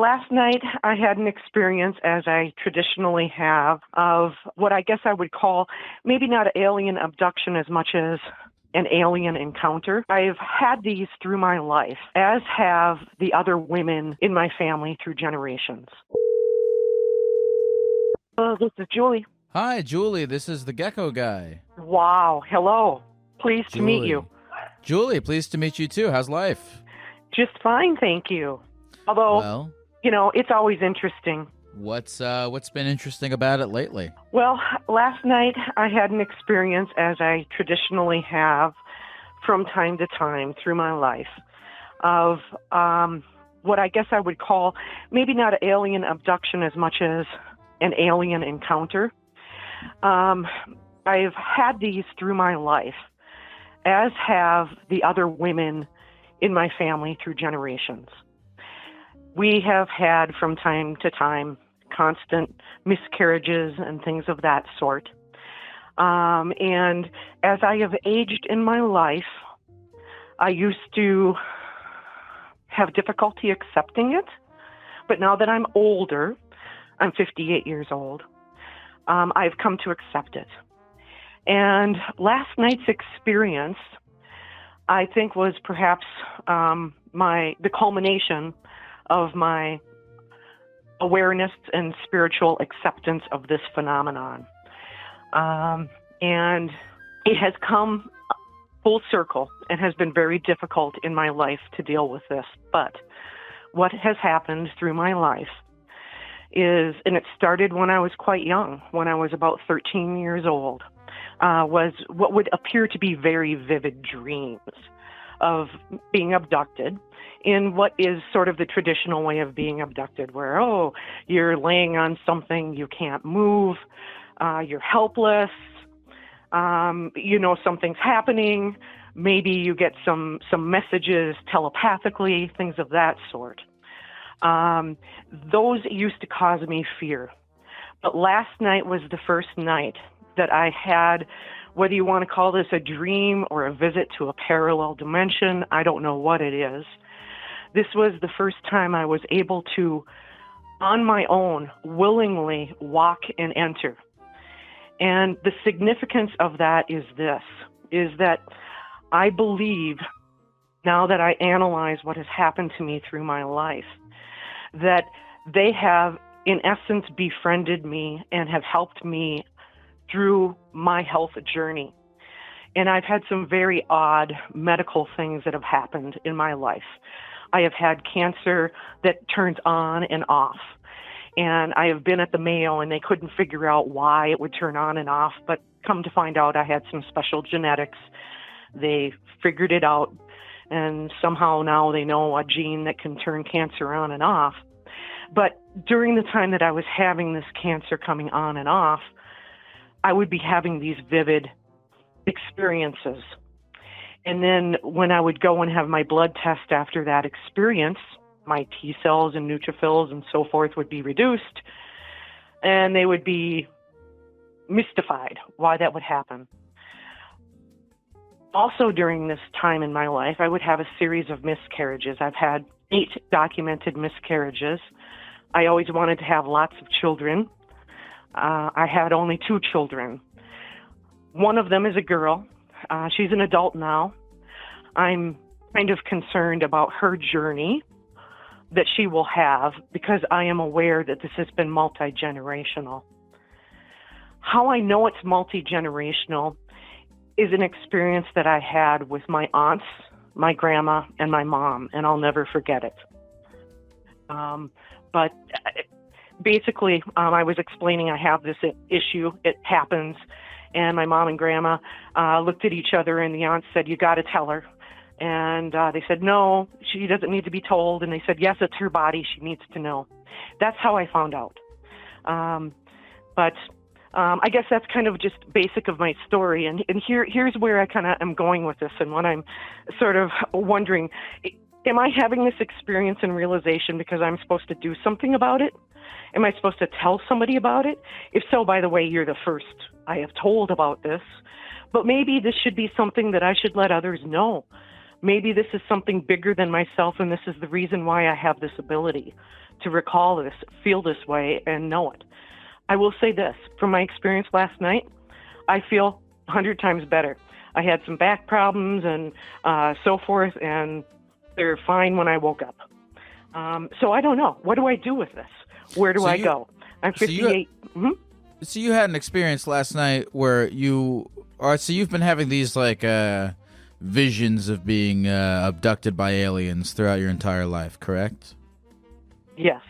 Last night, I had an experience, as I traditionally have, of what I guess I would call maybe not an alien abduction as much as an alien encounter. I've had these through my life, as have the other women in my family through generations. This is Julie. Hi, Julie. This is the Gecko guy. Wow. Hello. Pleased to meet you. Julie, pleased to meet you too. How's life? Just fine, thank you. Although, Well, it's always interesting. what's been interesting about it lately? Well, last night I had an experience, as I traditionally have from time to time through my life, of what I guess I would call maybe not an alien abduction as much as an alien encounter. I've had these through my life, as have the other women in my family through generations. We have had from time to time constant miscarriages and things of that sort. And as I have aged in my life, I used to have difficulty accepting it. But now that I'm older, I'm 58 years old, I've come to accept it. And last night's experience, I think, was perhaps the culmination of my awareness and spiritual acceptance of this phenomenon. And it has come full circle and has been very difficult in my life to deal with this. But what has happened through my life is, and it started when I was quite young, when I was about 13 years old, was what would appear to be very vivid dreams of being abducted in what is sort of the traditional way of being abducted, where, you're laying on something, you can't move, you're helpless, something's happening, maybe you get some messages telepathically, things of that sort. Those used to cause me fear. But last night was the first night that I had, whether you want to call this a dream or a visit to a parallel dimension, I don't know what it is. This was the first time I was able to, on my own, willingly walk and enter. And the significance of that is that I believe, now that I analyze what has happened to me through my life, that they have, in essence, befriended me and have helped me through my health journey. And I've had some very odd medical things that have happened in my life. I have had cancer that turns on and off. And I have been at the Mayo, and they couldn't figure out why it would turn on and off. But come to find out, I had some special genetics. They figured it out. And somehow now they know a gene that can turn cancer on and off. But during the time that I was having this cancer coming on and off, I would be having these vivid experiences. And then when I would go and have my blood test after that experience, my T cells and neutrophils and so forth would be reduced, and they would be mystified why that would happen. Also during this time in my life, I would have a series of miscarriages. I've had 8 documented miscarriages. I always wanted to have lots of children. I had only 2 children. One of them is a girl. She's an adult now. I'm kind of concerned about her journey that she will have, because I am aware that this has been multi-generational. How I know it's multi-generational is an experience that I had with my aunts, my grandma, and my mom, and I'll never forget it. But basically, I was explaining I have this issue. It happens. And my mom and grandma looked at each other, and the aunt said, "You got to tell her." And they said, "No, she doesn't need to be told." And they said, "Yes, it's her body. She needs to know." That's how I found out. But I guess that's kind of just basic of my story. And here's where I kind of am going with this, and what I'm sort of wondering. Am I having this experience and realization because I'm supposed to do something about it? Am I supposed to tell somebody about it? If so, by the way, you're the first I have told about this. But maybe this should be something that I should let others know. Maybe this is something bigger than myself, and this is the reason why I have this ability to recall this, feel this way, and know it. I will say this, from my experience last night, I feel 100 times better. I had some back problems and so forth, and they're fine when I woke up. So I don't know. What do I do with this? Where do I go? I'm 58. So you had an experience last night where so you've been having these like visions of being abducted by aliens throughout your entire life, correct? Yes.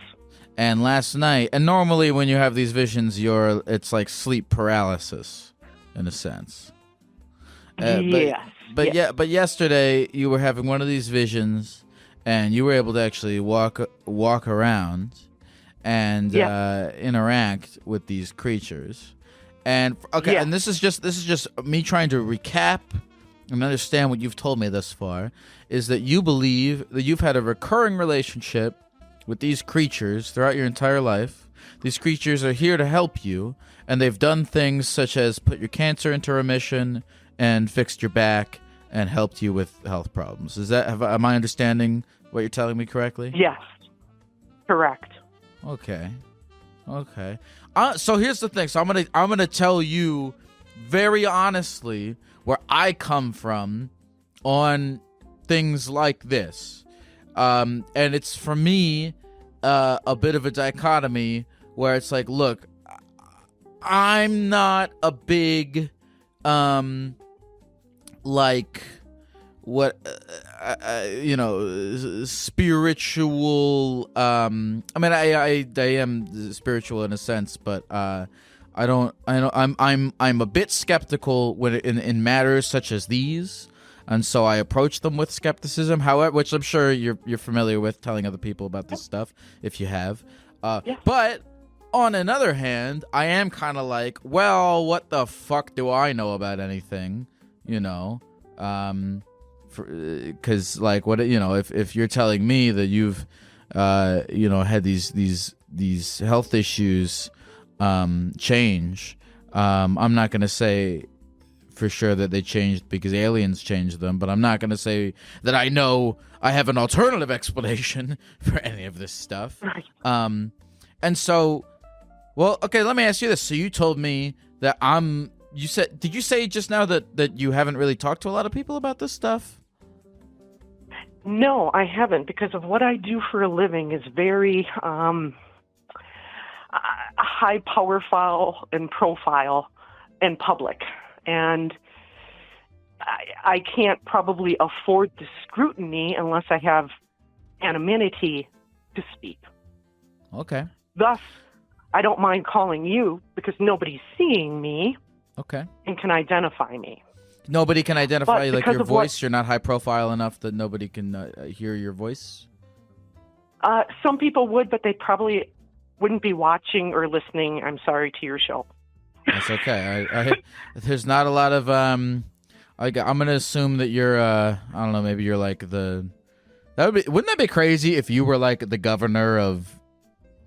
And last night, and normally when you have these visions, it's like sleep paralysis, in a sense. Yes. But yesterday you were having one of these visions, and you were able to actually walk around and interact with these creatures. And and this is just me trying to recap and understand what you've told me thus far, is that you believe that you've had a recurring relationship with these creatures throughout your entire life. These creatures are here to help you, and they've done things such as put your cancer into remission and fixed your back and helped you with health problems. Am I understanding what you're telling me correctly? Yes. Correct. Okay. So here's the thing. So I'm gonna tell you very honestly where I come from on things like this. And it's, for me, a bit of a dichotomy where it's like, look, I'm not a big, spiritual, I mean, I am spiritual in a sense, but, I'm a bit skeptical when in matters such as these. And so I approach them with skepticism, however, which I'm sure you're familiar with, telling other people about this stuff, if you have. But on another hand, I am kind of like, well, what the fuck do I know about anything? Because like, what, if you're telling me that you've had these health issues change, I'm not gonna say for sure that they changed because aliens changed them, but I'm not going to say that I know I have an alternative explanation for any of this stuff. And so, well, okay, let me ask you this. So you told me that did you say just now that you haven't really talked to a lot of people about this stuff? No, I haven't, because of what I do for a living is very high profile and public. And I can't probably afford the scrutiny unless I have anonymity to speak. Okay. Thus, I don't mind calling you because nobody's seeing me. Okay. And can identify me. Nobody can identify like your voice? You're not high profile enough that nobody can hear your voice? Some people would, but they probably wouldn't be watching or listening, I'm sorry, to your show. That's okay. There's not a lot of I'm gonna assume that you're I don't know, maybe you're like wouldn't that be crazy if you were like the governor of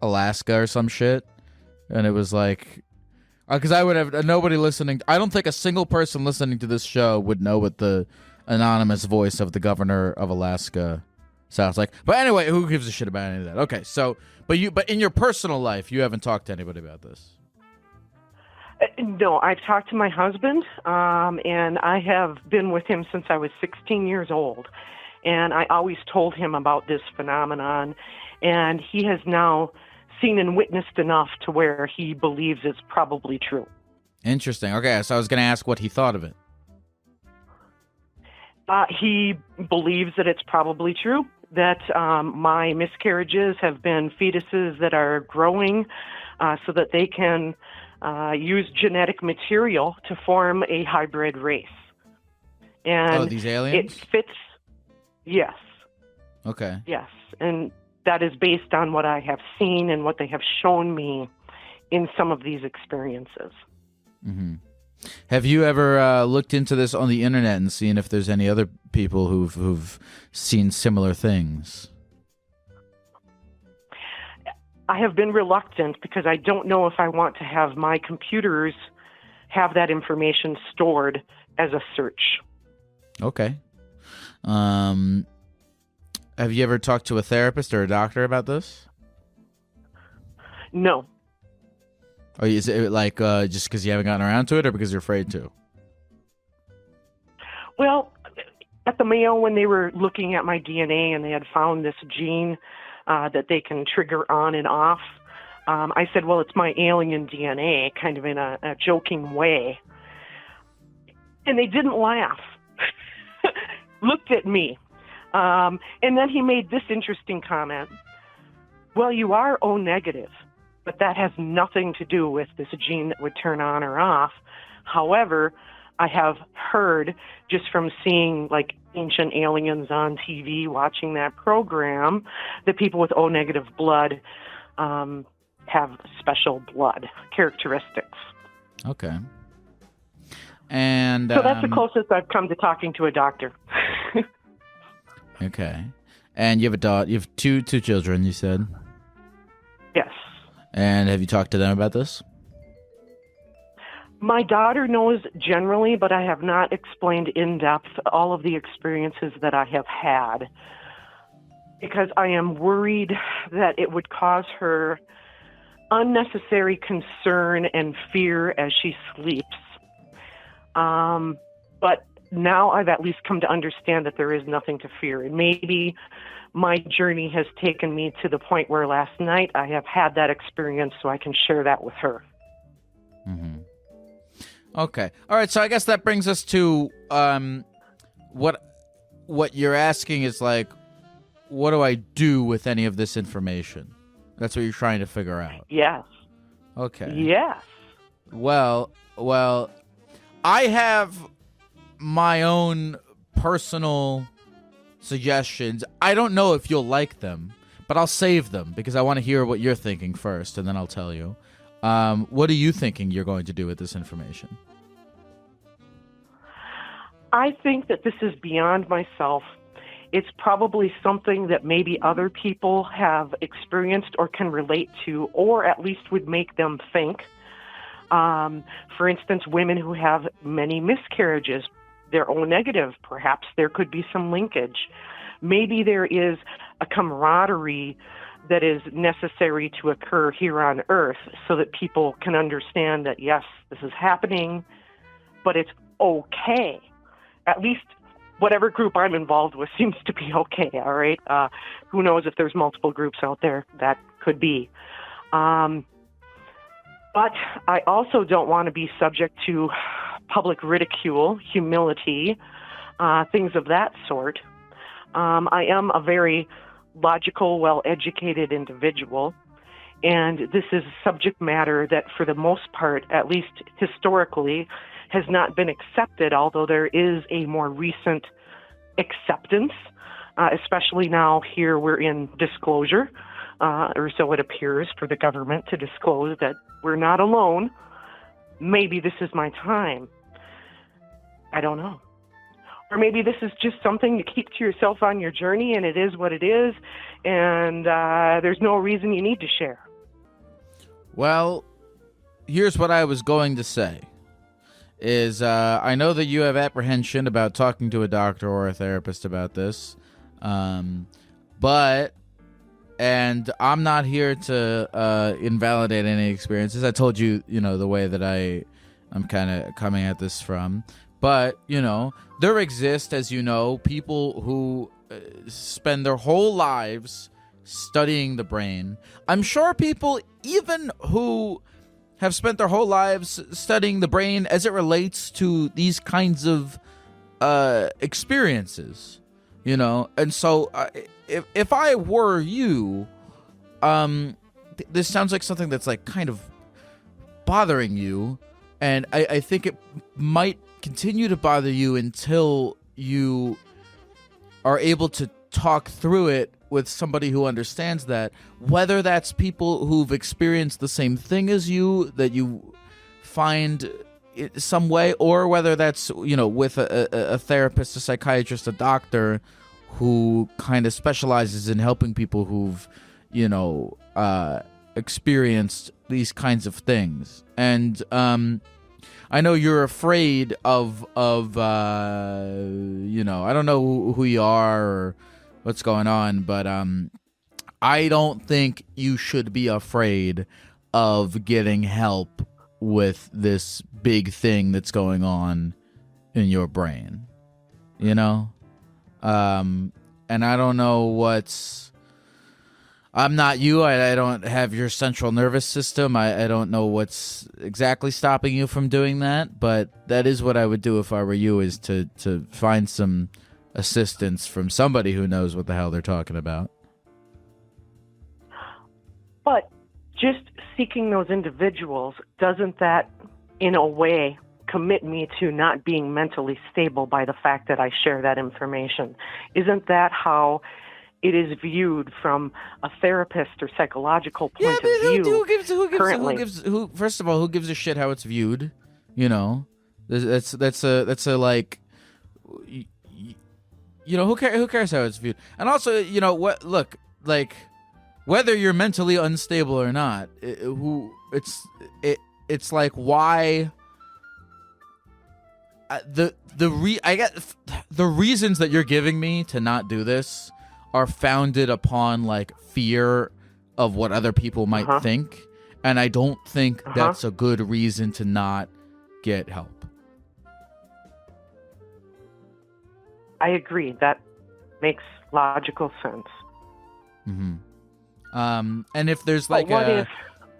Alaska or some shit, and it was like, because I would have nobody listening. I don't think a single person listening to this show would know what the anonymous voice of the governor of Alaska sounds like. But anyway, who gives a shit about any of that? Okay, so but in your personal life, you haven't talked to anybody about this. No, I've talked to my husband, and I have been with him since I was 16 years old. And I always told him about this phenomenon, and he has now seen and witnessed enough to where he believes it's probably true. Interesting. Okay, so I was going to ask what he thought of it. He believes that it's probably true, that my miscarriages have been fetuses that are growing so that they can use genetic material to form a hybrid race. And these aliens? It fits, yes. Okay. Yes, and that is based on what I have seen and what they have shown me in some of these experiences. Mm-hmm. Have you ever looked into this on the internet and seen if there's any other people who've seen similar things? I have been reluctant because I don't know if I want to have my computers have that information stored as a search. Okay. Have you ever talked to a therapist or a doctor about this? No. Or is it like just because you haven't gotten around to it, or because you're afraid to? Well, at the Mayo, when they were looking at my DNA and they had found this gene that they can trigger on and off, I said, well, it's my alien DNA, kind of in a joking way. And they didn't laugh. Looked at me. And then he made this interesting comment. Well, you are O negative, but that has nothing to do with this gene that would turn on or off. However, I have heard just from seeing like ancient aliens on TV, watching that program, that people with O negative blood have special blood characteristics. Okay. And so that's the closest I've come to talking to a doctor. Okay. And you have a daughter. You have two children, you said? Yes. And have you talked to them about this? My daughter knows generally, but I have not explained in depth all of the experiences that I have had, because I am worried that it would cause her unnecessary concern and fear as she sleeps. But now I've at least come to understand that there is nothing to fear. And maybe my journey has taken me to the point where last night I have had that experience, so I can share that with her. Mm-hmm. Okay. All right. So I guess that brings us to what you're asking is like, what do I do with any of this information? That's what you're trying to figure out. Yes. Okay. Yes. Well, I have my own personal suggestions. I don't know if you'll like them, but I'll save them because I want to hear what you're thinking first, and then I'll tell you. What are you thinking you're going to do with this information? I think that this is beyond myself. It's probably something that maybe other people have experienced or can relate to, or at least would make them think. For instance, women who have many miscarriages, they're O negative. Perhaps there could be some linkage. Maybe there is a camaraderie that is necessary to occur here on Earth so that people can understand that, yes, this is happening, but it's okay. At least whatever group I'm involved with seems to be okay, all right? Who knows if there's multiple groups out there? That could be. But I also don't want to be subject to public ridicule, humility, things of that sort. I am a very logical, well-educated individual, and this is subject matter that, for the most part, at least historically, has not been accepted, although there is a more recent acceptance, especially now here we're in disclosure, or so it appears, for the government to disclose that we're not alone. Maybe this is my time. I don't know. Or maybe this is just something to keep to yourself on your journey, and it is what it is, and there's no reason you need to share. Well, here's what I was going to say. Is I know that you have apprehension about talking to a doctor or a therapist about this, but I'm not here to invalidate any experiences. I told you, the way that I'm kind of coming at this from. But, there exist, as you know, people who spend their whole lives studying the brain. I'm sure people even who have spent their whole lives studying the brain as it relates to these kinds of experiences, And so if I were you, this sounds like something that's like kind of bothering you, and I think it might continue to bother you until you are able to talk through it with somebody who understands that, whether that's people who've experienced the same thing as you, that you find it some way, or whether that's, with a therapist, a psychiatrist, a doctor who kind of specializes in helping people who've, experienced these kinds of things. And I know you're afraid of I don't know who you are or what's going on, but I don't think you should be afraid of getting help with this big thing that's going on in your brain, you know? And I don't know I'm not you. I don't have your central nervous system. I don't know what's exactly stopping you from doing that, but that is what I would do if I were you, is to find some assistance from somebody who knows what the hell they're talking about. But just seeking those individuals, doesn't that, in a way, commit me to not being mentally stable by the fact that I share that information? Isn't that how it is viewed from a therapist or psychological point of view? First of all, who gives a shit how it's viewed? You know, that's a like, you know, who cares how it's viewed? And also, you know what? Look, like, whether you're mentally unstable or not, it's like, why? The reasons that you're giving me to not do this are founded upon like fear of what other people might think, and I don't think that's a good reason to not get help. I agree. That makes logical sense. Mm-hmm. And if there's like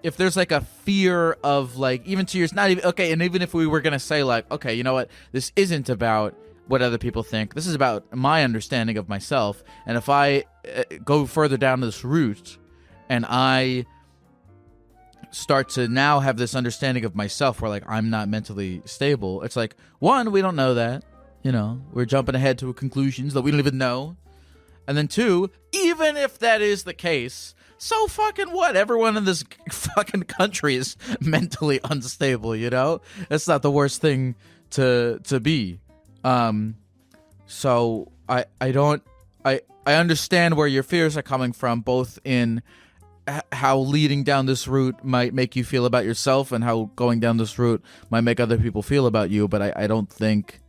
if there's like a fear of like, even to yours, not even okay, and even if we were gonna say like, okay, you know what, this isn't about what other people think, this is about my understanding of myself, and if I go further down this route and I start to now have this understanding of myself where like I'm not mentally stable, it's like, one, we don't know that, you know, we're jumping ahead to conclusions that we don't even know, and then two, even if that is the case, so fucking what? Everyone in this fucking country is mentally unstable, you know? That's not the worst thing to be. So I understand where your fears are coming from, both in how leading down this route might make you feel about yourself and how going down this route might make other people feel about you, but I don't think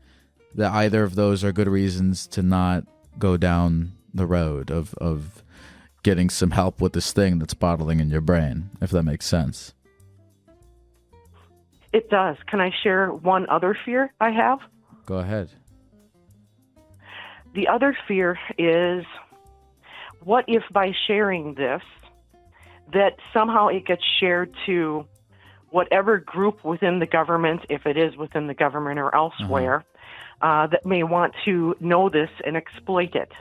that either of those are good reasons to not go down the road of getting some help with this thing that's bottling in your brain, if that makes sense. It does. Can I share one other fear I have? Go ahead. The other fear is, what if by sharing this, that somehow it gets shared to whatever group within the government, if it is within the government or elsewhere, that may want to know this and exploit it.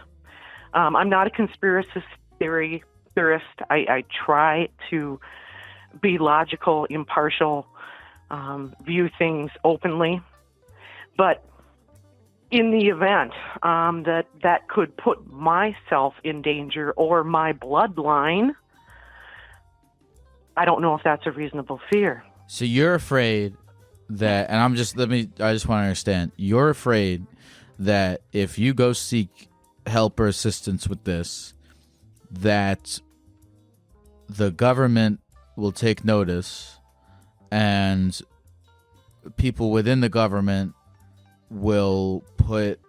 I'm not a conspiracy theorist. I try to be logical, impartial, view things openly. But in the event that could put myself in danger or my bloodline, I don't know if that's a reasonable fear. So you're afraid that, and I just want to understand, you're afraid that if you go seek help or assistance with this, that the government will take notice and people within the government will put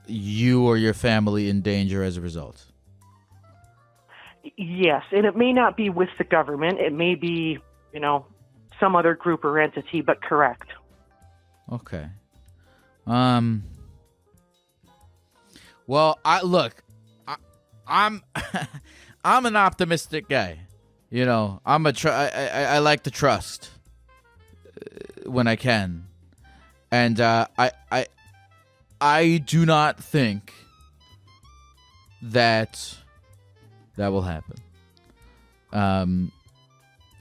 you or your family in danger as a result. Yes, and it may not be with the government. It may be, you know, some other group or entity, but correct. Okay. Well, I'm I'm an optimistic guy. You know, I like to trust when I can. And I do not think that will happen.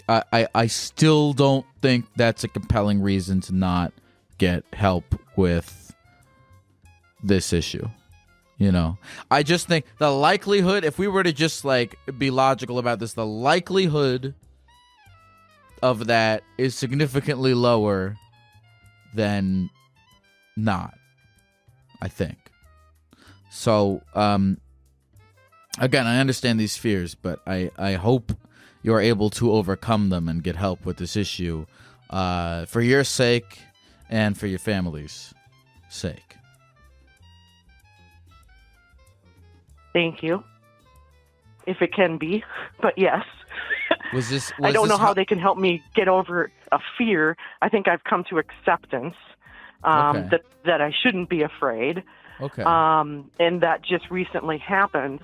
I still don't think that's a compelling reason to not get help with this issue. You know, I just think the likelihood, if we were to just like be logical about this, the likelihood of that is significantly lower than not, I think. So, again, I understand these fears, but I hope you're able to overcome them and get help with this issue for your sake and for your family's sake. Thank you. if it can be, but yes. Was I don't this know how they can help me get over a fear. I think I've come to acceptance Okay. that I shouldn't be afraid. Okay. And that just recently happened.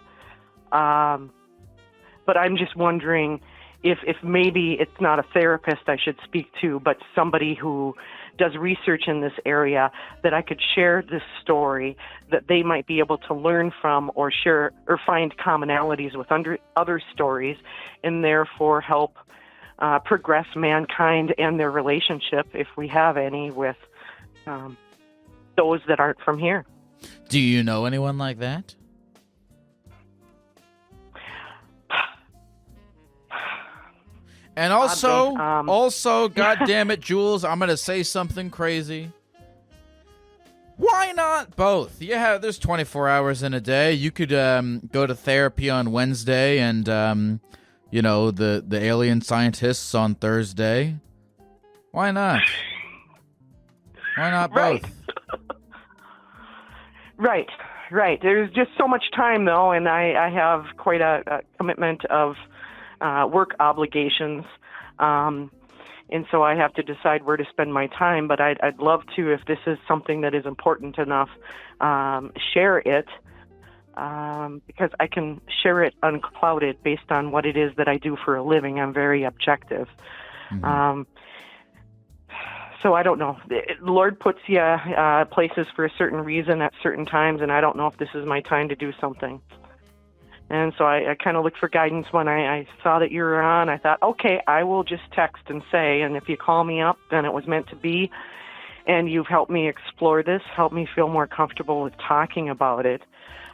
But I'm just wondering if maybe it's not a therapist I should speak to, but somebody who does research in this area, that I could share this story that they might be able to learn from or share or find commonalities with other stories, and therefore help progress mankind and their relationship, if we have any, with those that aren't from here. Do you know anyone like that? And also, God damn it, Jules, I'm gonna say something crazy. Why not both? Yeah, there's 24 hours in a day. You could go to therapy on Wednesday, and the alien scientists on Thursday. Why not? Why not both? Right. There's just so much time, though, and I have quite a commitment of work obligations, and so I have to decide where to spend my time. But I'd love to, if this is something that is important enough, share it, because I can share it unclouded based on what it is that I do for a living. I'm very objective. Mm-hmm. So I don't know. The Lord puts you places for a certain reason at certain times, and I don't know if this is my time to do something. And so I kind of looked for guidance when I saw that you were on. I thought, okay, I will just text and say, and if you call me up, then it was meant to be. And you've helped me explore this, helped me feel more comfortable with talking about it,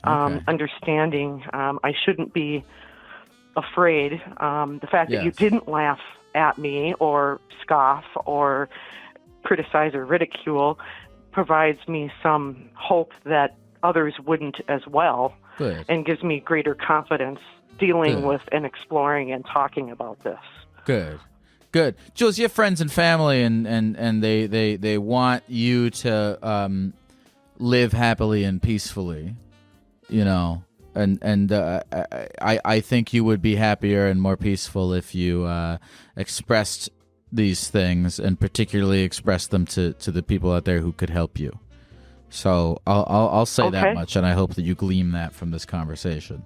understanding I shouldn't be afraid. The fact that you didn't laugh at me or scoff or criticize or ridicule provides me some hope that others wouldn't as well. Good. And gives me greater confidence dealing with and exploring and talking about this. Good. Jules, you have friends and family, and they want you to live happily and peacefully, and I think you would be happier and more peaceful if you expressed these things, and particularly expressed them to the people out there who could help you. So I'll say that much, and I hope that you glean that from this conversation.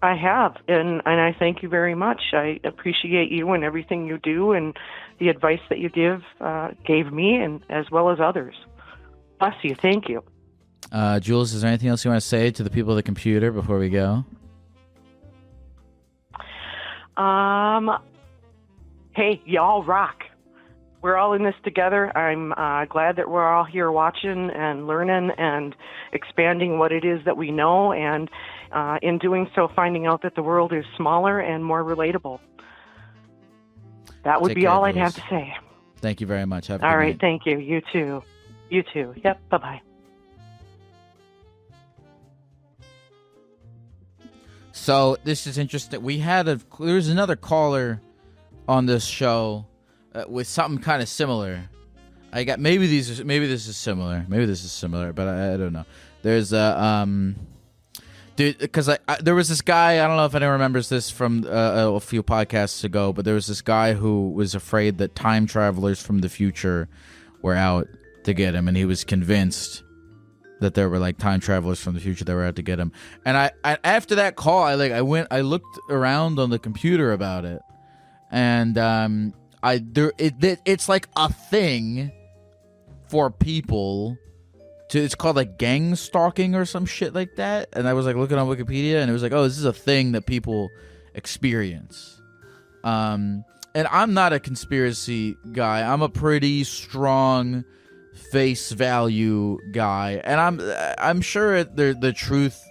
I have, and I thank you very much. I appreciate you and everything you do, and the advice that you gave me, and as well as others. Bless you. Thank you. Jules, is there anything else you want to say to the people of the computer before we go? Hey, y'all rock. We're all in this together. I'm glad that we're all here watching and learning and expanding what it is that we know, and in doing so, finding out that the world is smaller and more relatable. That would be all I'd have to say. Thank you very much. Have a good night. All right, night. thank you. You too. Yep, bye-bye. So this is interesting. There was another caller on this show with something kind of similar. I got maybe this is similar, but I don't know. There's because there was this guy. I don't know if anyone remembers this from a few podcasts ago, but there was this guy who was afraid that time travelers from the future were out to get him, and he was convinced that there were like time travelers from the future that were out to get him. And I after that call, I looked around on the computer about it, and it's like a thing for people to. It's called like gang stalking or some shit like that. And I was like looking on Wikipedia, and it was like, oh, this is a thing that people experience. And I'm not a conspiracy guy. I'm a pretty strong face value guy, and I'm sure the truth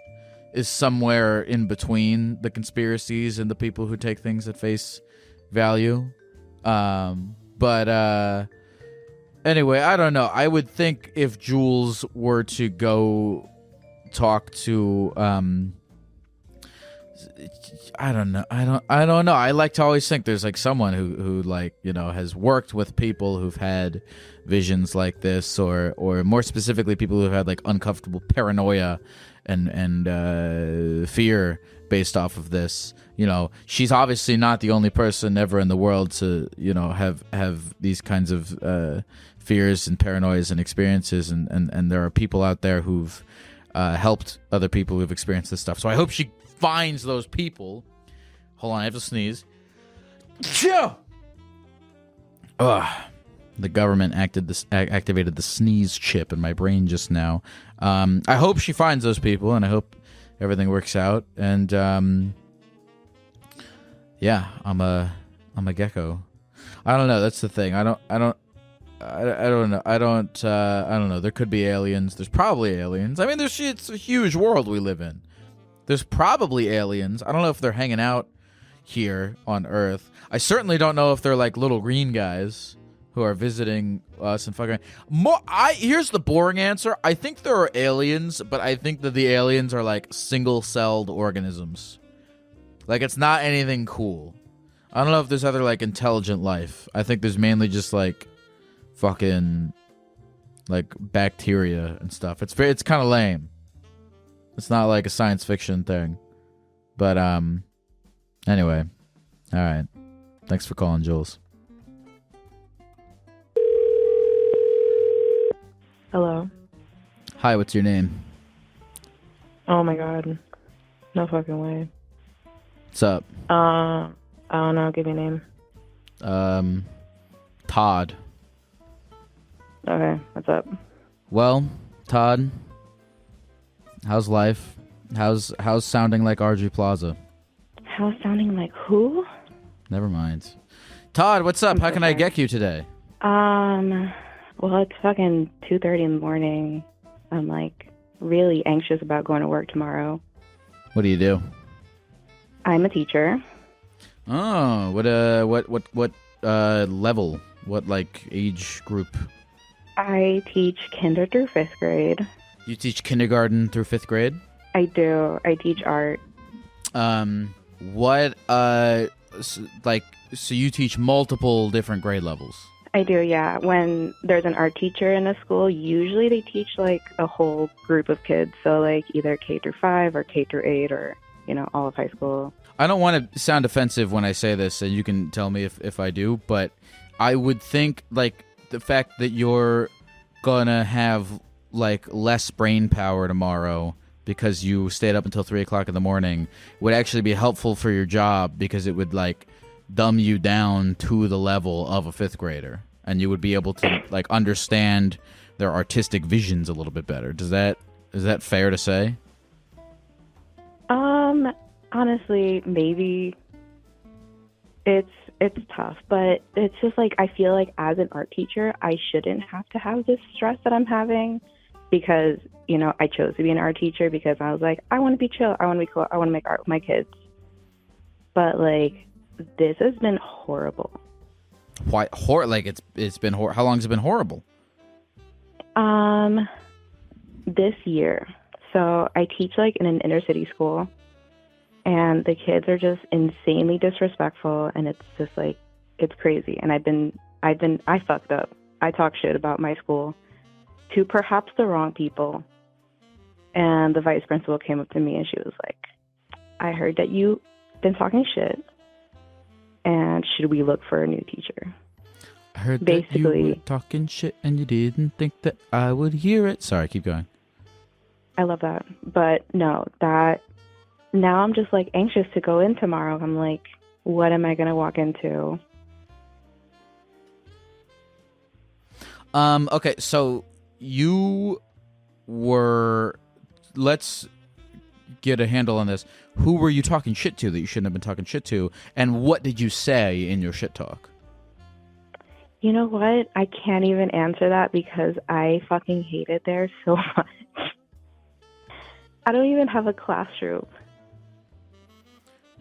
is somewhere in between the conspiracies and the people who take things at face value. But anyway, I don't know. I would think if Jules were to go talk to I don't know. I like to always think there's like someone who like, has worked with people who've had visions like this, or more specifically people who've had like uncomfortable paranoia and fear based off of this. You know, she's obviously not the only person ever in the world to, you know, have these kinds of fears and paranoias and experiences, and there are people out there who've helped other people who've experienced this stuff. So I hope she finds those people. Hold on, I have to sneeze. Ugh. The government activated the sneeze chip in my brain just now. I hope she finds those people, and I hope everything works out. And yeah, I'm a gecko. I don't know. That's the thing. I don't know. I don't know. There could be aliens. There's probably aliens. I mean, it's a huge world we live in. There's probably aliens. I don't know if they're hanging out here on Earth. I certainly don't know if they're like little green guys who are visiting us and fucking here's the boring answer. I think there are aliens, but I think that the aliens are like single-celled organisms. Like, it's not anything cool. I don't know if there's other like intelligent life. I think there's mainly just like fucking like bacteria and stuff. It's kind of lame. It's not like a science fiction thing. But anyway. All right. Thanks for calling, Jules. Hello. Hi, what's your name? Oh my god. No fucking way. What's up? I don't know, give me a name. Todd. Okay, what's up? Well, Todd, how's life? How's sounding like RG Plaza? How's sounding like who? Never mind. Todd, what's up? How can I get you today? Well, it's fucking 2:30 in the morning. I'm like really anxious about going to work tomorrow. What do you do? I'm a teacher. Oh, what level? What like age group? I teach kinder through 5th grade. You teach kindergarten through 5th grade? I do. I teach art. What so you teach multiple different grade levels? I do, yeah. When there's an art teacher in a school, usually they teach like a whole group of kids. So like either K through 5 or K through 8 or, you know, all of high school. I don't want to sound offensive when I say this, and you can tell me if I do, but I would think like the fact that you're gonna have like less brain power tomorrow because you stayed up until 3 o'clock in the morning would actually be helpful for your job, because it would like dumb you down to the level of a 5th grader, and you would be able to like understand their artistic visions a little bit better. Is that fair to say? Honestly, maybe. It's tough, but it's just like I feel like as an art teacher, I shouldn't have to have this stress that I'm having, because, you know, I chose to be an art teacher because I was like, I want to be chill, I want to be cool, I want to make art with my kids. But like, this has been horrible. Why like it's been how long has it been horrible? This year. So I teach like in an inner city school, and the kids are just insanely disrespectful, and it's just like, it's crazy. And I fucked up. I talked shit about my school to perhaps the wrong people. And the vice principal came up to me and she was like, I heard that you've been talking shit, and should we look for a new teacher? I heard basically, that you were talking shit and you didn't think that I would hear it. Sorry, keep going. I love that. But no, now I'm just like anxious to go in tomorrow. I'm like, what am I going to walk into? Okay, so you were, let's get a handle on this. Who were you talking shit to that you shouldn't have been talking shit to? And what did you say in your shit talk? You know what? I can't even answer that because I fucking hate it there so much. I don't even have a classroom.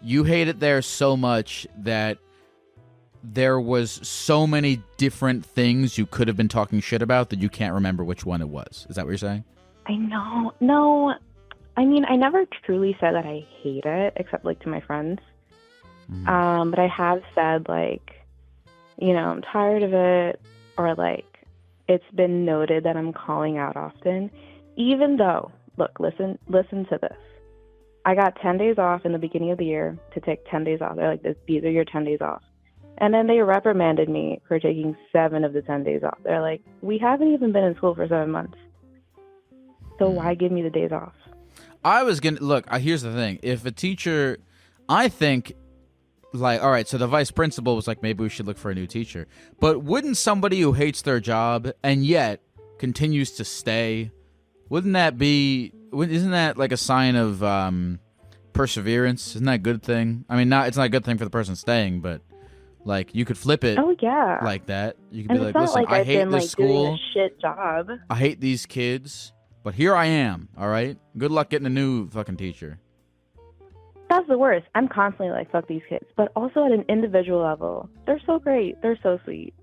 You hate it there so much that there was so many different things you could have been talking shit about that you can't remember which one it was. Is that what you're saying? I know. No. I mean, I never truly said that I hate it, except like to my friends. But I have said like, you know, I'm tired of it, or like, it's been noted that I'm calling out often, even though, look, listen to this. I got 10 days off in the beginning of the year to take 10 days off. They're like, these are your 10 days off. And then they reprimanded me for taking 7 of the 10 days off. They're like, we haven't even been in school for 7 months. So why give me the days off? I was going to, look, here's the thing. If a teacher, I think, like, all right, so the vice principal was like, maybe we should look for a new teacher. But wouldn't somebody who hates their job and yet continues to stay, isn't that like a sign of perseverance? Isn't that a good thing? I mean, it's not a good thing for the person staying, but like you could flip it. Oh yeah, like that. You could and be like, listen, I hate this school. Doing a shit job. I hate these kids, but here I am. All right. Good luck getting a new fucking teacher. That's the worst. I'm constantly like, fuck these kids, but also at an individual level, they're so great. They're so sweet.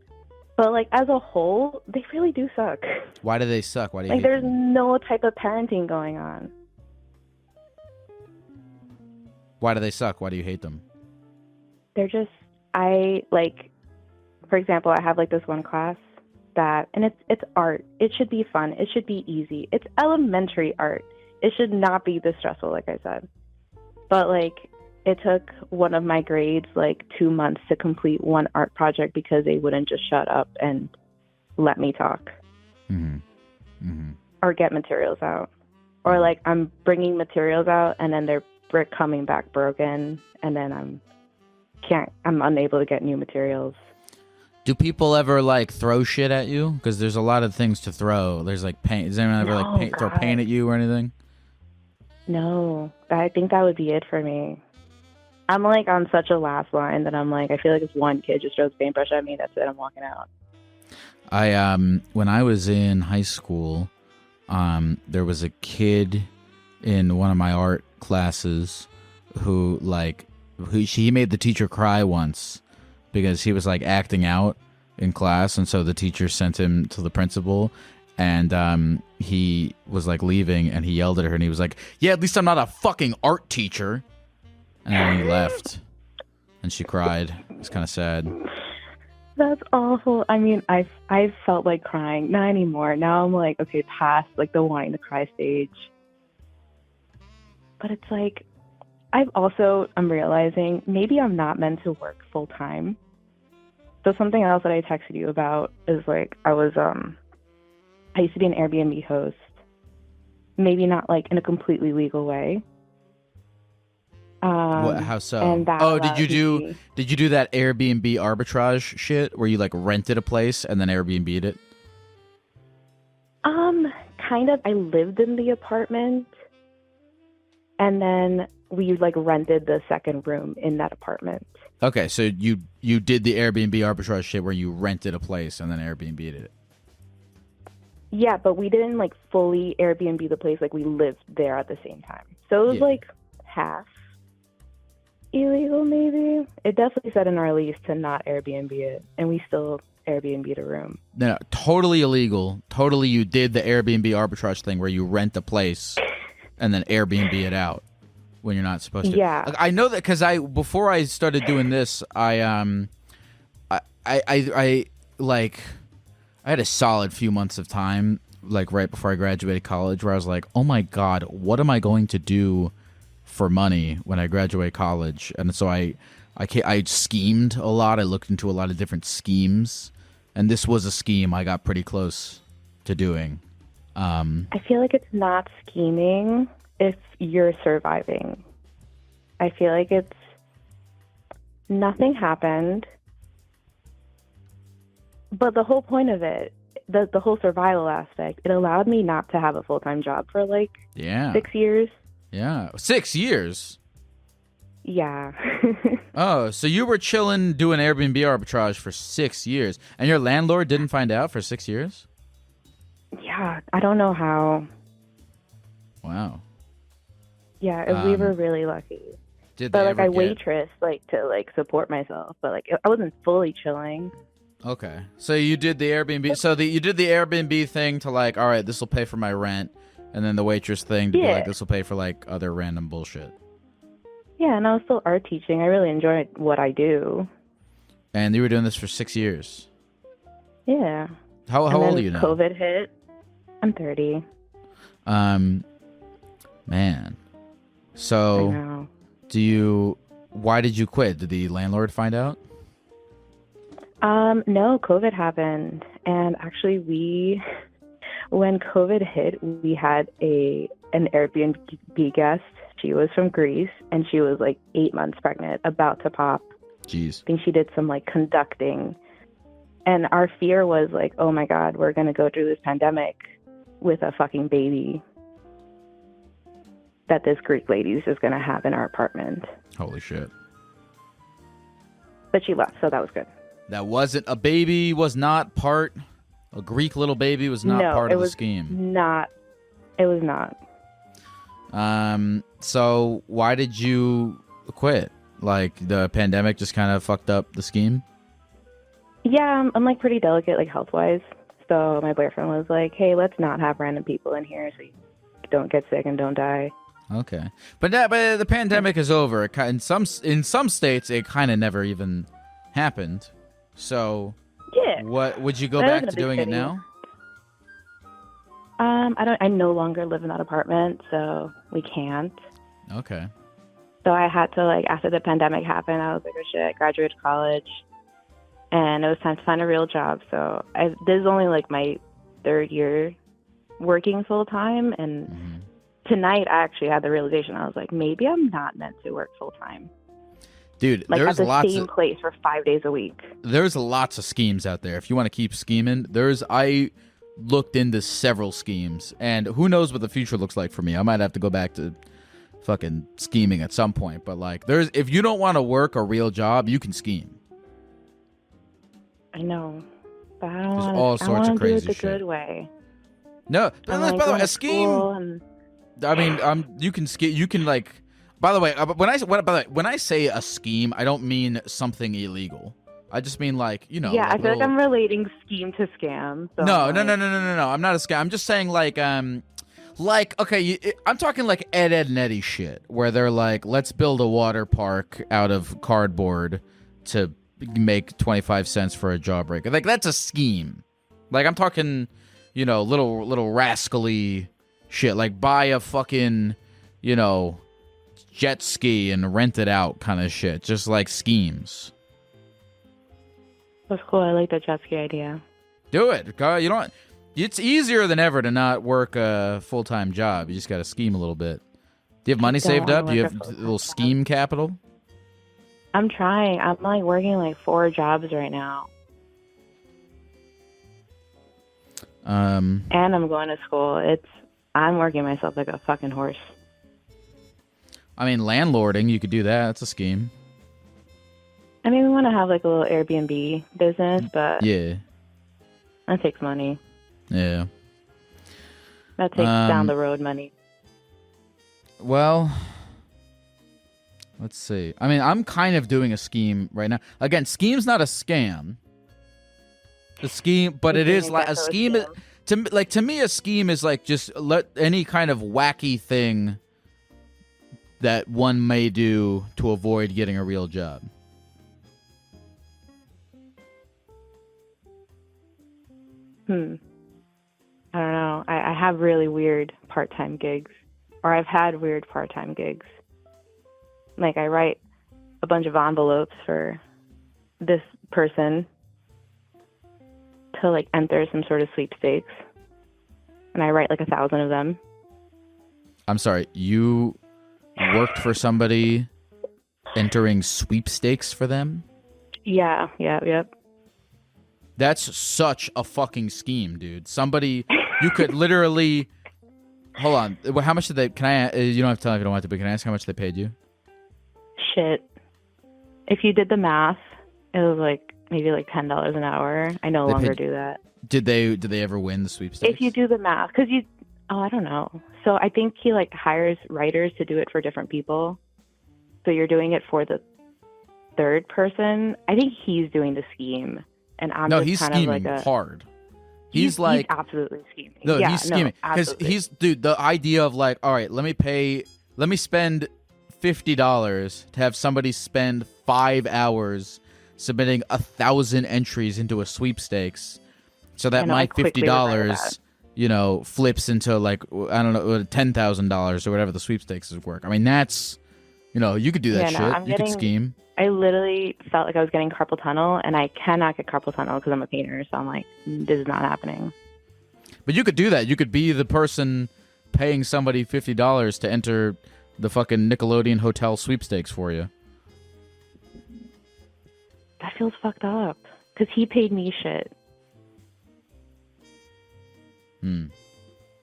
But like as a whole, they really do suck. Why do they suck? Why do you like? hate There's them? no type of parenting going on. Why do they suck? Why do you hate them? They're just, for example, I have like this one class and it's art. It should be fun. It should be easy. It's elementary art. It should not be this stressful, like I said. But like, it took one of my grades like 2 months to complete one art project because they wouldn't just shut up and let me talk. Or get materials out. Or like I'm bringing materials out and then they're coming back broken and then I'm unable to get new materials. Do people ever like throw shit at you? Because there's a lot of things to throw. There's like paint. Does anyone ever throw paint at you or anything? No, I think that would be it for me. I'm like on such a last line that I'm like, I feel like if one kid just throws a paintbrush at me, that's it. I'm walking out. When I was in high school, there was a kid in one of my art classes who he made the teacher cry once because he was like acting out in class, and so the teacher sent him to the principal, and he was like leaving and he yelled at her and he was like, yeah, at least I'm not a fucking art teacher. And then he left and she cried. It's kind of sad. That's awful. I mean, I felt like crying. Not anymore. Now I'm like, okay, past like the wanting to cry stage. But it's like, I'm realizing maybe I'm not meant to work full time. So something else that I texted you about is like, I used to be an Airbnb host. Maybe not like in a completely legal way. How so? Did you do that Airbnb arbitrage shit where you like rented a place and then Airbnb'd it? Kind of. I lived in the apartment and then we like rented the second room in that apartment. Okay, so you did the Airbnb arbitrage shit where you rented a place and then Airbnb'd it. Yeah, but we didn't like fully Airbnb the place. Like we lived there at the same time. So it was like half illegal, maybe. It definitely said in our lease to not Airbnb it, and we still Airbnb'd a room. No, totally illegal. Totally, you did the Airbnb arbitrage thing where you rent a place and then Airbnb it out when you're not supposed to. Yeah, like, I know that because before I started doing this, I had a solid few months of time, like right before I graduated college, where I was like, oh my God, what am I going to do for money when I graduate college? And so I schemed a lot. I looked into a lot of different schemes, and this was a scheme I got pretty close to doing. I feel like it's not scheming if you're surviving. I feel like it's nothing happened, but the whole point of it, the whole survival aspect, it allowed me not to have a full-time job for like 6 years. Yeah, 6 years. Yeah. Oh, so you were chilling doing Airbnb arbitrage for 6 years, and your landlord didn't find out for 6 years? Yeah, I don't know how. Wow. Yeah, we were really lucky. But like I waitress like to like support myself, but like I wasn't fully chilling. Okay, so you did the Airbnb. So you did the Airbnb thing to like, all right, this will pay for my rent, and then the waitress thing to be like, this will pay for like other random bullshit. Yeah, and I was still art teaching. I really enjoyed what I do. And you were doing this for 6 years. Yeah. How old are you now? COVID hit. I'm 30. Man. So, know. why did you quit? Did the landlord find out? No, COVID happened. And actually when COVID hit, we had an Airbnb guest. She was from Greece, and she was like 8 months pregnant, about to pop. Jeez. I think she did some like conducting. And our fear was like, oh my God, we're going to go through this pandemic with a fucking baby that this Greek lady is just going to have in our apartment. Holy shit. But she left, so that was good. That wasn't a baby, was not part, a Greek little baby was not part of the scheme. It was not. So why did you quit? Like the pandemic just kind of fucked up the scheme? Yeah, I'm like pretty delicate, like health-wise. So my boyfriend was like, hey, let's not have random people in here so you don't get sick and don't die. Okay. But the pandemic is over. In some states, it kind of never even happened. So yeah. What would you go back to doing it now? I no longer live in that apartment, so we can't. Okay. So I had to, like, after the pandemic happened, I was like, oh shit, I graduated college, and it was time to find a real job. So this is only like my 3rd year working full time, and tonight I actually had the realization. I was like, maybe I'm not meant to work full time. Dude, like there's at the lots same of place for 5 days a week. There's lots of schemes out there. If you want to keep scheming, I looked into several schemes, and who knows what the future looks like for me. I might have to go back to fucking scheming at some point. But like, if you don't want to work a real job, you can scheme. I know, but I don't want all sorts of crazy do it the shit. Good way. No, by the way, a scheme. I mean, you can scheme. You can like. By the way, when I say a scheme, I don't mean something illegal. I just mean like, you know. Yeah, like I feel like I'm relating scheme to scam. So no. I'm not a scam. I'm just saying like okay, I'm talking like Ed, Ed and Eddie shit, where they're like, let's build a water park out of cardboard to make 25 cents for a jawbreaker. Like that's a scheme. Like I'm talking, you know, little rascally shit. Like buy a fucking, you know, jet ski and rent it out kind of shit. Just like schemes. That's cool. I like the jet ski idea. Do it. You don't. It's easier than ever to not work a full-time job. You just got to scheme a little bit. Do you have money saved up? Do you have a little scheme capital? I'm trying. I'm like working like 4 jobs right now. And I'm going to school. I'm working myself like a fucking horse. I mean, landlording, you could do that. That's a scheme. I mean, we want to have like a little Airbnb business, but yeah, that takes money. Yeah. That takes down the road money. Well, let's see. I mean, I'm kind of doing a scheme right now. Again, scheme's not a scam. The scheme, but it is like a scheme. To me, a scheme is like just let any kind of wacky thing that one may do to avoid getting a real job. I don't know. I have really weird part-time gigs, or I've had weird part-time gigs. Like I write a bunch of envelopes for this person to like enter some sort of sweepstakes, and I write like 1,000 of them. I'm sorry, you worked for somebody entering sweepstakes for them? Yeah, yep. That's such a fucking scheme, dude. Somebody, you could literally... Hold on. How much did they... Can I... You don't have to tell me if you don't want to, but can I ask how much they paid you? Shit. If you did the math, it was like maybe like $10 an hour. I no longer do that. Did they ever win the sweepstakes? If you do the math, because you... Oh, I don't know. So I think he like hires writers to do it for different people. So you're doing it for the third person. I think he's doing the scheme. And I'm just he's kind scheming of like hard. He's absolutely scheming. No, he's scheming because dude. The idea of like, all right, let me spend $50 to have somebody spend 5 hours submitting 1,000 entries into a sweepstakes, so that my $50, flips into like, I don't know, $10,000 or whatever the sweepstakes work. I mean, that's, you could do that shit. You could scheme. I literally felt like I was getting carpal tunnel, and I cannot get carpal tunnel because I'm a painter. So I'm like, this is not happening. But you could do that. You could be the person paying somebody $50 to enter the fucking Nickelodeon hotel sweepstakes for you. That feels fucked up because he paid me shit.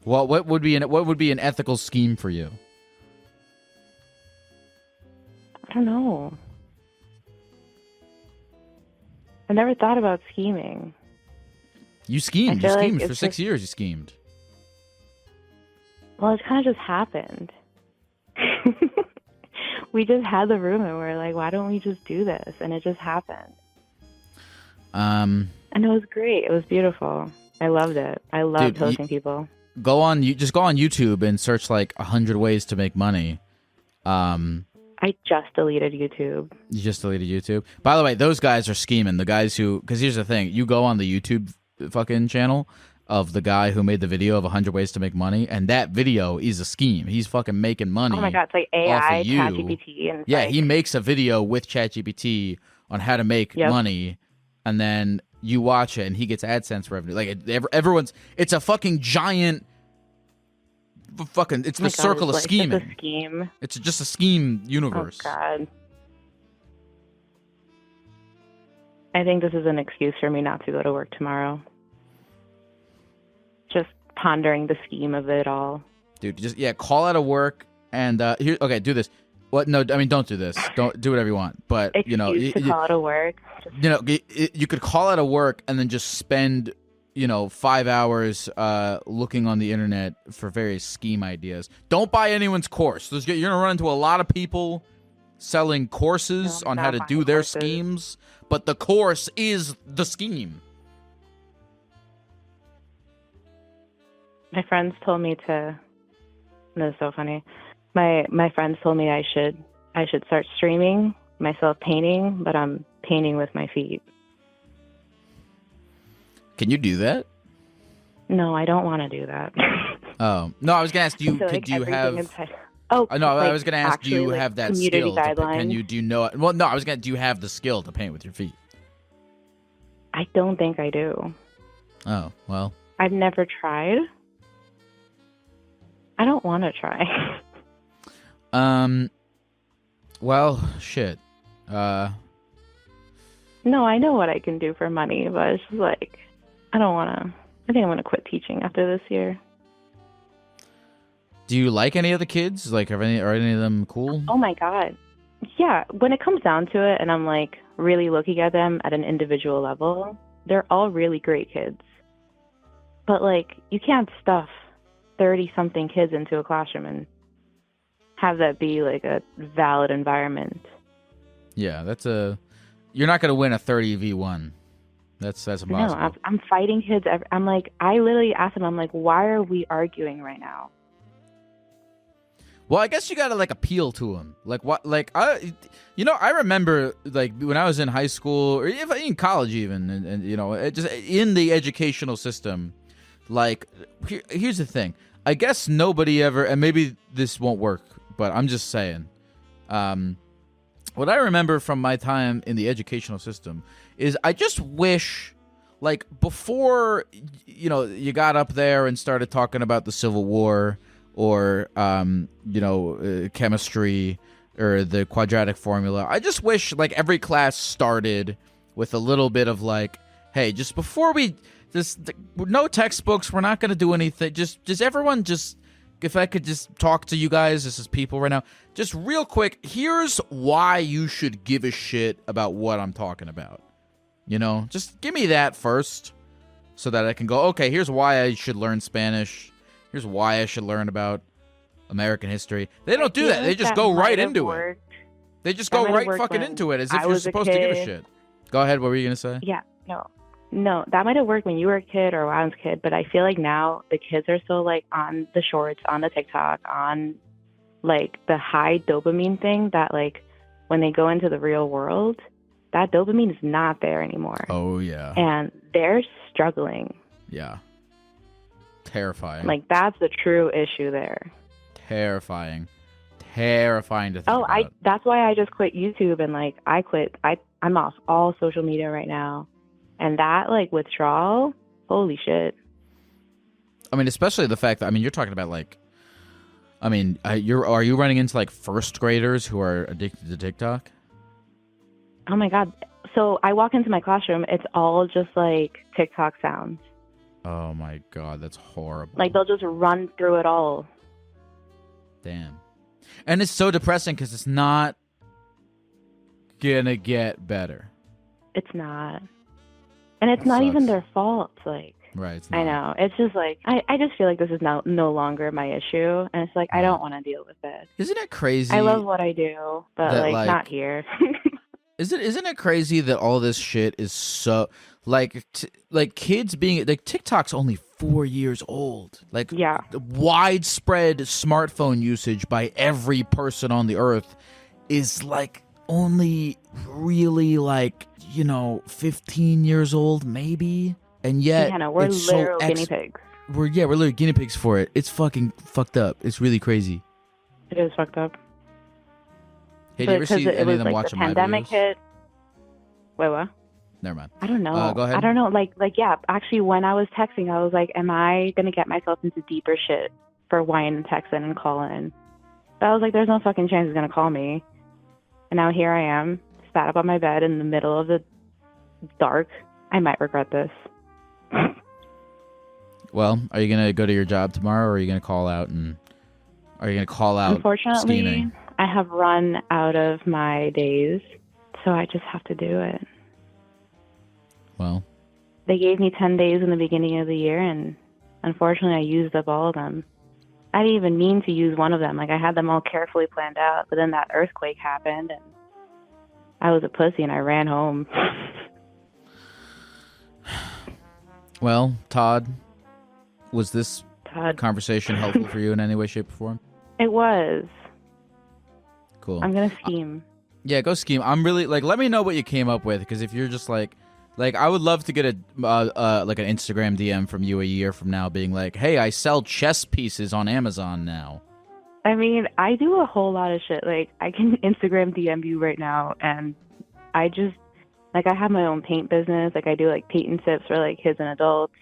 Well, what would be an ethical scheme for you? I don't know. I never thought about scheming. You schemed. You schemed for 6 years. You schemed. Well, it kind of just happened. We just had the room and we're like, why don't we just do this? And it just happened. And it was great. It was beautiful. I loved it. I loved hosting people. Just go on YouTube and search like 100 ways to make money. I just deleted YouTube. You just deleted YouTube? By the way, those guys are scheming. The guys because here's the thing. You go on the YouTube fucking channel of the guy who made the video of 100 ways to make money, and that video is a scheme. He's fucking making money. Oh my God, it's like AI, ChatGPT. And yeah, he makes a video with ChatGPT on how to make money, and then you watch it, and he gets AdSense revenue. Like, it's a fucking giant it's the circle of scheming. It's a scheme. It's just a scheme universe. Oh, God. I think this is an excuse for me not to go to work tomorrow. Just pondering the scheme of it all. Dude, just call out of work and do this. What? No, I mean, don't do this. Don't do whatever you want. But excuse to call out of work. You could call out of work and then just spend 5 hours looking on the internet for various scheme ideas. Don't buy anyone's course. You're gonna run into a lot of people selling courses on how to do their schemes, but the course is the scheme. My friends told me to. This is so funny. My friends told me I should start streaming myself painting, but I'm painting with my feet. Can you do that? No, I don't want to do that. Oh no, I was gonna ask you. Could you have? Oh no, I was gonna ask. Do you have that skill? Can you? Do you know? Well, no, I was gonna. Do you have the skill to paint with your feet? I don't think I do. Oh well. I've never tried. I don't want to try. Well, shit. No, I know what I can do for money, but it's just like, I don't want to. I think I'm going to quit teaching after this year. Do you like any of the kids? Like, are any of them cool? Oh my God. Yeah. When it comes down to it, and I'm like really looking at them at an individual level, they're all really great kids. But like, you can't stuff 30-something kids into a classroom and have that be like a valid environment. Yeah, you're not going to win a 30v1. That's impossible. No, I'm fighting kids. I'm like, I literally asked them, I'm like, why are we arguing right now? Well, I guess you got to like appeal to them. Like what? Like I remember like when I was in high school or even in college, even, and just in the educational system. Like here's the thing. I guess nobody ever, and maybe this won't work, but I'm just saying. What I remember from my time in the educational system is I just wish, like, before, you got up there and started talking about the Civil War or, chemistry or the quadratic formula, I just wish, like, every class started with a little bit of, like, hey, just before no textbooks, we're not going to do anything, just everyone just... If I could just talk to you guys, this is people right now, just real quick, here's why you should give a shit about what I'm talking about. Just give me that first so that I can go, okay, here's why I should learn Spanish. Here's why I should learn about American history. They don't do that. They just go right into it. They just go right fucking into it as if you're supposed to give a shit. Go ahead. What were you going to say? Yeah, No, that might have worked when you were a kid or when I was a kid, but I feel like now the kids are so like on the shorts, on the TikTok, on like the high dopamine thing that like when they go into the real world, that dopamine is not there anymore. Oh, yeah. And they're struggling. Yeah. Terrifying. Like, that's the true issue there. Terrifying to think about. That's why I just quit YouTube, and like I'm off all social media right now. And that like withdrawal, holy shit. I mean, especially the fact that, I mean, you're talking about like, I mean, are you running into like first graders who are addicted to TikTok? Oh my God. So I walk into my classroom, it's all just like TikTok sounds. Oh my God, that's horrible. Like they'll just run through it all. Damn. And it's so depressing because it's not gonna get better. It's not. And it's not even their fault. Like, right. I know. It's just like, I just feel like this is no longer my issue. And it's like, I don't want to deal with it. Isn't it crazy? I love what I do, but like not here. Isn't it crazy that all this shit is so like kids being like TikTok's only 4 years old. Like widespread smartphone usage by every person on the earth is like only really like 15 years old maybe, and yet we're literal guinea pigs. We're literally guinea pigs for it. It's fucking fucked up. It's really crazy. It is fucked up. Hey, do you ever see any of them watching my videos? The pandemic hit. Wait, what? Never mind. I don't know. Go ahead. I don't know. Like, yeah. Actually, when I was texting, I was like, "Am I gonna get myself into deeper shit for whining and texting and calling?" But I was like, "There's no fucking chance he's gonna call me." And now here I am, sat up on my bed in the middle of the dark. I might regret this. Well, are you gonna go to your job tomorrow, or are you gonna call out and? Are you gonna call out? Unfortunately, scheming? I have run out of my days, so I just have to do it. Well, they gave me 10 days in the beginning of the year, and unfortunately, I used up all of them. I didn't even mean to use one of them. Like, I had them all carefully planned out, but then that earthquake happened, and I was a pussy, and I ran home. Well, Todd, was this conversation helpful for you in any way, shape, or form? It was. Cool. I'm gonna scheme. Yeah, go scheme. I'm really like. Let me know what you came up with, because if you're just like, I would love to get a like an Instagram DM from you a year from now, being like, "Hey, I sell chess pieces on Amazon now." I mean, I do a whole lot of shit. Like, I can Instagram DM you right now, and I just I have my own paint business. Like, I do like paint and sips for like kids and adults.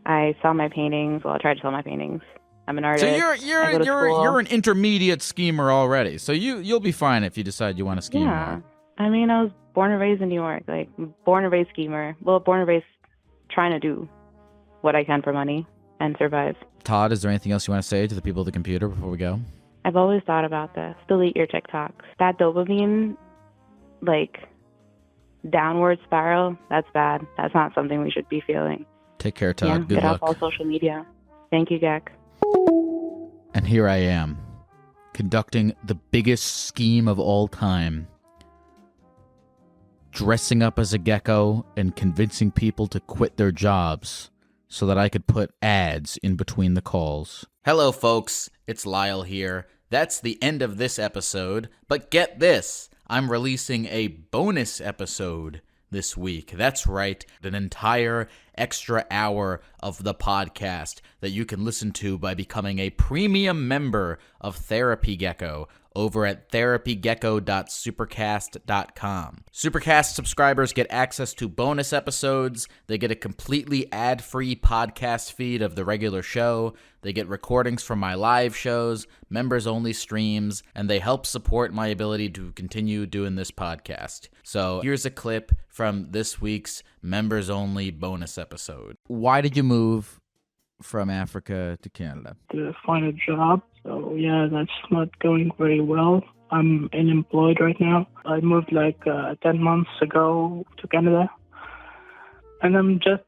I sell my paintings. Well, I try to sell my paintings. I'm an artist. So you're an intermediate schemer already. So you'll be fine if you decide you want to scheme more. I mean, I was born and raised in New York. Like, born and raised schemer. Well, born and raised trying to do what I can for money and survive. Todd, is there anything else you want to say to the people at the computer before we go? I've always thought about this. Delete your TikToks. That dopamine, like, downward spiral, that's bad. That's not something we should be feeling. Take care, Todd. Yeah, Good get luck. off all social media. Thank you, Gek. And here I am, conducting the biggest scheme of all time. Dressing up as a gecko and convincing people to quit their jobs so that I could put ads in between the calls. Hello, folks. It's Lyle here. That's the end of this episode, but get this. I'm releasing a bonus episode this week. That's right, an entire extra hour of the podcast that you can listen to by becoming a premium member of Therapy Gecko over at therapygecko.supercast.com. Supercast subscribers get access to bonus episodes. They get a completely ad-free podcast feed of the regular show. They get recordings from my live shows, members-only streams, and they help support my ability to continue doing this podcast. So here's a clip from this week's members-only bonus episode. Why did you move from Africa to Canada? To find a job. So yeah, that's not going very well. I'm unemployed right now. I moved 10 months ago to Canada, and I'm just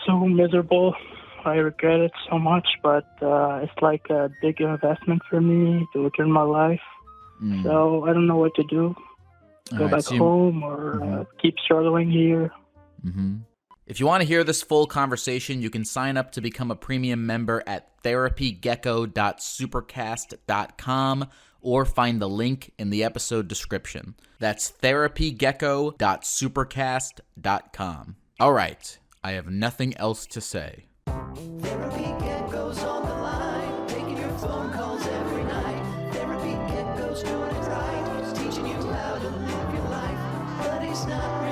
so miserable. I regret it so much, but it's like a big investment for me to return my life. So I don't know what to do. Go back home or keep struggling here. If you want to hear this full conversation, you can sign up to become a premium member at therapygecko.supercast.com or find the link in the episode description. That's therapygecko.supercast.com. All right, I have nothing else to say. Therapy not